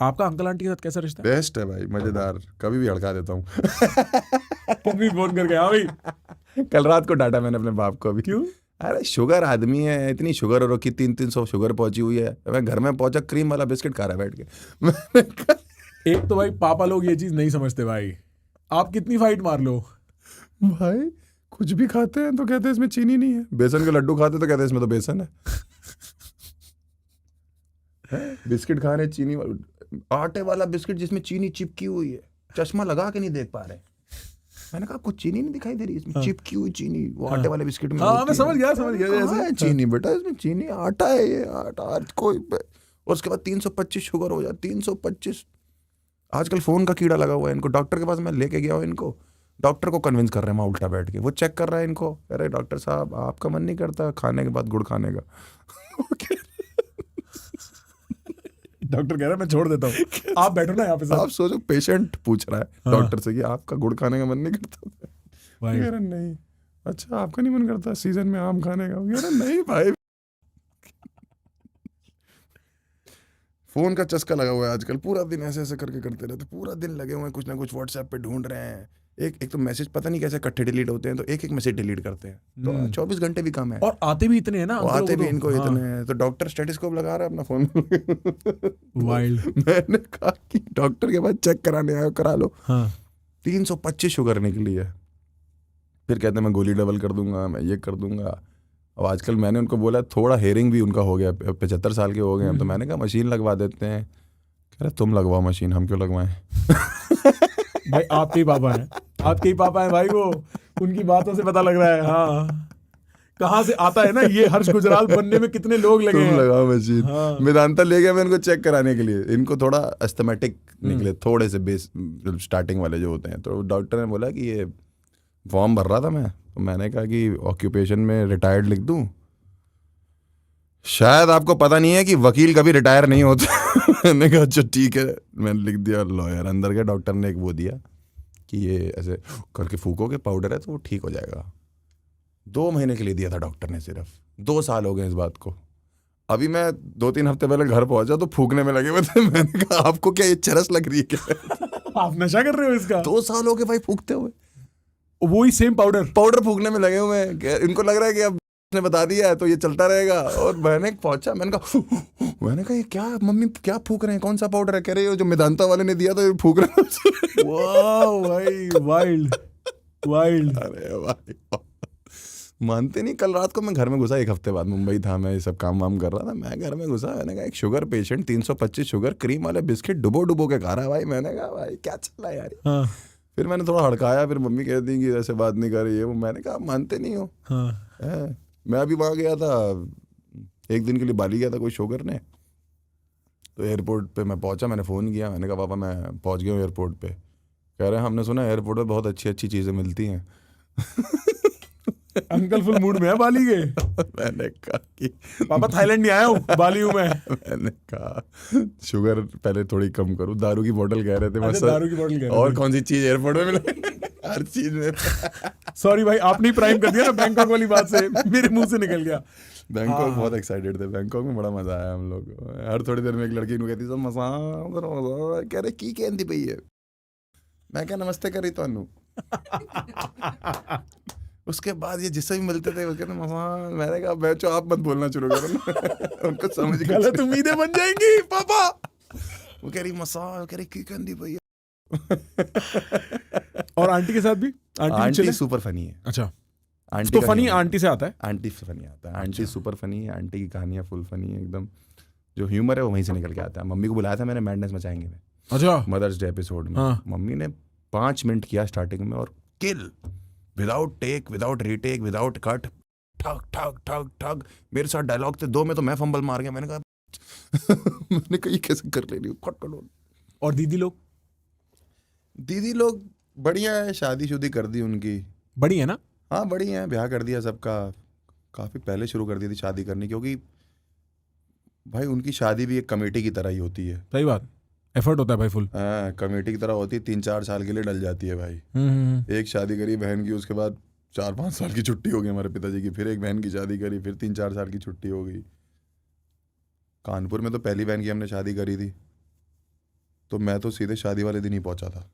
आपका uncle aunty के साथ कैसा रिश्ता है? बेस्ट है भाई, मजेदार, कभी भी हड़का देता हूँ। तुम भी फोन करके हाँ भाई। कल रात को डांटा मैंने अपने बाप को भी। क्यों? अरे शुगर आदमी है, इतनी शुगर हो रखी, 300 शुगर पहुंची हुई है। मैं घर में पहुंचा, क्रीम वाला बिस्किट खा रहा है बैठ के। मैंने कहा, एक तो भाई पापा लोग ये चीज नहीं समझते भाई, आप कितनी फाइट मार लो। भाई कुछ भी खाते हैं तो कहते हैं इसमें चीनी नहीं है, बेसन के लड्डू खाते तो कहते हैं इसमें तो बेसन है। बिस्किट खा रहे चीनी आटे वाला बिस्किट जिसमें चीनी चिपकी हुई है, चश्मा लगा के नहीं देख पा रहे। मैंने कहा आपको चीनी नहीं दिखाई दे रही, इसमें चिपकी हुई चीनी वो आटे वाले बिस्किट में हाँ होती मैं है। समझ गया कहाँ है जैसे चीनी बेटा, इसमें चीनी, आटा है ये, आटा आज कोई। और उसके बाद 325 शुगर हो जाए, 325। आजकल फोन का कीड़ा लगा हुआ है इनको। डॉक्टर के पास मैं लेके गया हूँ इनको, डॉक्टर को कन्विंस कर रहे हैं, मैं उल्टा बैठ के, वो चेक कर रहा है इनको। अरे डॉक्टर साहब आपका मन नहीं करता खाने के बाद गुड़ खाने का? डॉक्टर कह रहा है मैं छोड़ देता हूँ, आप बैठो ना यहाँ पे आप सोचो, पेशेंट पूछ रहा है हाँ। डॉक्टर से कि आपका गुड़ खाने का मन नहीं करता? भाई कह रहा नहीं। अच्छा आपका नहीं मन करता सीजन में आम खाने का? कह रहा नहीं भाई। फोन का चस्का लगा हुआ है आजकल, पूरा दिन ऐसे ऐसे करके करते रहते, पूरा दिन लगे हुए हैं कुछ ना कुछ व्हाट्सएप पे ढूंढ रहे हैं। एक तो मैसेज पता नहीं कैसे इकट्ठे डिलीट होते हैं, तो एक मैसेज डिलीट करते हैं, तो 24 घंटे भी कम है। और आते भी इतने हैं ना वो अंकलों आते को भी तो। इनको हाँ। इतने हैं, तो डॉक्टर स्टेथोस्कोप लगा रहा है अपना फोन। वाइल्ड। मैंने कहा कि डॉक्टर के पास चेक कराने आयो, करा लो। हाँ 325 शुगर निकली है। फिर कहते हैं मैं गोली डबल कर दूंगा, मैं ये कर दूंगा। अब आजकल मैंने उनको बोला, थोड़ा हेयरिंग भी उनका हो गया, 75 साल के हो गए हैं, तो मैंने कहा मशीन लगवा देते हैं। कह रहे तुम लगवाओ मशीन, हम क्यों लगवाएं? भाई आपके ही पापा हैं, आपके ही पापा हैं भाई वो, उनकी बातों से पता लग रहा है। हाँ कहाँ से आता है ना ये हर्ष गुजराल बनने में कितने लोग लगे तुम हैं। लगाओ मशीन। हाँ। मेदांता ले गया मैं इनको चेक कराने के लिए, इनको थोड़ा एस्थमेटिक निकले, थोड़े से बेस स्टार्टिंग वाले जो होते हैं, तो डॉक्टर ने बोला कि ये फॉर्म भर रहा था मैं, तो मैंने कहा कि ऑक्यूपेशन में रिटायर्ड लिख दूं। शायद आपको पता नहीं है कि वकील कभी रिटायर नहीं होता। मैंने कहा अच्छा ठीक है, मैंने लिख दिया लॉयर। अंदर गया, डॉक्टर ने एक वो दिया कि ये ऐसे करके फूकोगे, पाउडर है तो वो ठीक हो जाएगा। 2 महीने के लिए दिया था डॉक्टर ने, सिर्फ 2 साल हो गए इस बात को। अभी मैं 2-3 हफ्ते पहले घर पहुंचा तो फूकने में लगे हुए थे। मैंने कहा आपको क्या ये चरस लग रही है क्या? आप नशा कर रहे हो इसका? 2 साल हो गए भाई फूकते हुए, वही सेम पाउडर फूकने में लगे हुए हैं। इनको लग रहा है कि अब ने बता दिया है तो ये चलता रहेगा। और मैंने पहुंचा, मैंने कहा ये क्या मम्मी क्या फूक रहे हैं, कौन सा पाउडर है? कह रहे हो जो मेदांता वाले ने दिया था ये फूक रहे हैं। वाह भाई वाइल्ड वाइल्ड। अरे भाई मानते नहीं। कल रात को मैं घर में घुसा, 1 हफ्ते बाद मुंबई था, मैं ये सब काम वाम कर रहा था, मैं घर में घुसा, मैंने कहा एक शुगर पेशेंट 325 शुगर क्रीम वाले बिस्किट डुबो के खा रहा है भाई। मैंने कहा भाई क्या चल रहा है यार। हाँ फिर मैंने थोड़ा हड़काया, फिर मम्मी कहती कि ऐसे बात नहीं कर रही है वो। मैंने कहा मानते नहीं हो। हाँ। मैं अभी वहाँ गया था, 1 दिन के लिए बाली गया था कोई शो करने, तो एयरपोर्ट पे मैं पहुंचा, मैंने फ़ोन किया, मैंने कहा पापा मैं पहुंच गया हूँ एयरपोर्ट पे। कह रहे हैं हमने सुना एयरपोर्ट पे बहुत अच्छी अच्छी चीज़ें मिलती हैं। अंकल फुल मूड में है बाली के। मैंने कहा कि पापा थाईलैंड नहीं आया हूँ, बाली हूँ मैं। मैंने कहा शुगर पहले थोड़ी कम करूँ। दारू की बोतल कह रहे थे बस, अच्छा, दारू की बोतल कह रहे और थे। कौन सी चीज़ एयरपोर्ट में मिले? हर चीज़ में। सॉरी भाई आपने ही प्राइम कर दिया ना बैंकॉक वाली बात से, मेरे मुंह से निकल गया। बैंकॉक बहुत एक्साइटेड थे, बैंकॉक में बड़ा मजा आया हम लोग। हर थोड़ी देर में एक लड़की को कहती सब मजा, कह रहे की कहती पई है। मैं क्या नमस्ते करी तो उसके बाद ये जिससे भी मिलते थे वो कहते मजा। मैंने कहा बैचो आप मत बोलना शुरू करो ना। उनको समझ गलत उम्मीदें बन जाएंगी पापा। वो कह रही मसा, कह रही की कहती पई है। और आंटी के साथ भी? आंटी सुपर फनी है। अच्छा आंटी तो का फनी humor- आंटी से आता है। आंटी से फनी आता है। आंटी सुपर फनी है, आंटी की कहानियाँ फुल फनी है एकदम। जो ह्यूमर है वो वहीं से निकल के आता है। मम्मी को बुलाया था मैंने मैडनेस मचाएंगे में, अच्छा मदर्स डे एपिसोड में। हाँ। मम्मी ने 5 मिनट किया स्टार्टिंग में, और किल without take, without retake, without cut, ठग ठग ठग ठग। मेरे साथ डायलॉग थे 2 में, तो मैं फंबल मार गया। मैंने कहा मैंने कहा ये कैसे कर ले रही हूँ, कट करो। और दीदी लोग? दीदी लोग बढ़िया है, शादी शुदी कर दी उनकी। बड़ी है ना? हाँ बड़ी हैं, ब्याह कर दिया सबका। काफ़ी पहले शुरू कर दी थी शादी करनी, क्योंकि भाई उनकी शादी भी एक कमेटी की तरह ही होती है। सही बात, एफर्ट होता है भाई फुल। हाँ कमेटी की तरह होती है, 3-4 साल के लिए डल जाती है भाई। एक शादी करी बहन की, उसके बाद 4-5 साल की छुट्टी हो गई हमारे पिताजी की। फिर एक बहन की शादी करी, फिर 3-4 साल की छुट्टी हो गई। कानपुर में तो पहली बहन की हमने शादी करी थी, तो मैं तो सीधे शादी वाले दिन ही पहुंचा था।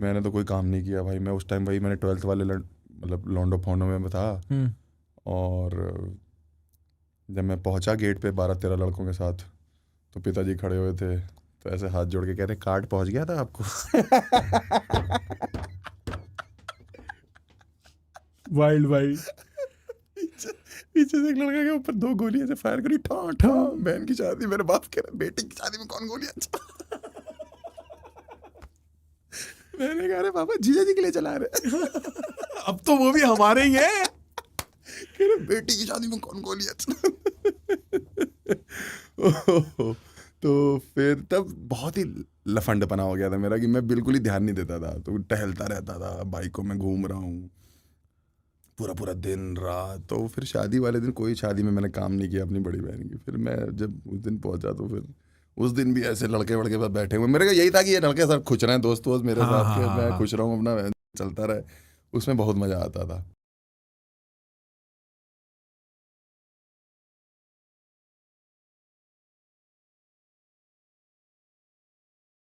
मैंने तो कोई काम नहीं किया भाई। मैं उस टाइम भाई मैंने 12th वाले मतलब लॉन्डो फोंडो में था। और जब मैं पहुंचा गेट पे 12-13 लड़कों के साथ, तो पिताजी खड़े हुए थे, तो ऐसे हाथ जोड़ के कह रहे कार्ड पहुंच गया था आपको? वाइल्ड भाई। पीछे से एक लड़का के ऊपर 2 गोलियां से फायर करी, ठा ठा। बहन की शादी, मेरे बाप कह रहे बेटे की शादी में कौन गोलियां? मैंने कहा अरे पापा जीजा जी के लिए चला रहे। अब तो वो भी हमारे ही है। कह रहे बेटी की शादी में कौन गोलियां? तो फिर तब बहुत ही लफंडपना हो गया था मेरा कि मैं बिल्कुल ही ध्यान नहीं देता था। तो टहलता रहता था, बाइकों में घूम रहा हूँ पूरा पूरा दिन रात। तो फिर शादी वाले दिन कोई शादी में मैंने काम नहीं किया अपनी बड़ी बहन की। फिर मैं जब उस दिन पहुंचा तो फिर उस दिन भी ऐसे लड़के वड़के पर बैठे हुए, मेरे को यही था कि ये लड़के सब खुश रहे हैं, दोस्त वोस्त मेरे साथ के, मैं खुश रहूँ, अपना चलता रहे। उसमें बहुत मज़ा आता था।